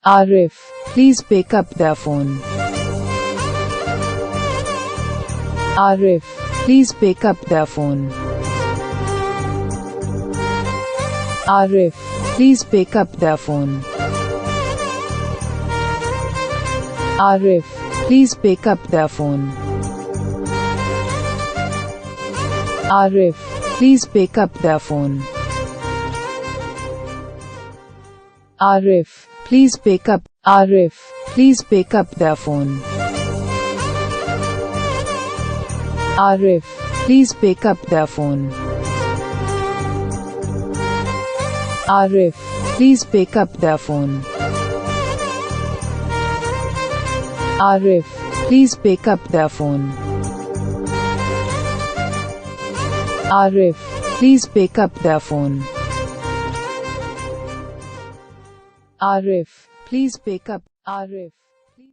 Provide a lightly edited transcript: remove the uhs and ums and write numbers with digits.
Arif, please pick up the phone. Arif, please pick up the phone. Arif, please pick up the phone. Arif, please pick up the phone. Arif, please pick up the phone. Arif, please pick up. Arif, please pick up the phone. Arif, please pick up the phone. Arif, please pick up the phone. Arif, please pick up the phone. Arif, please pick up the phone. Arif, please pick up. Arif.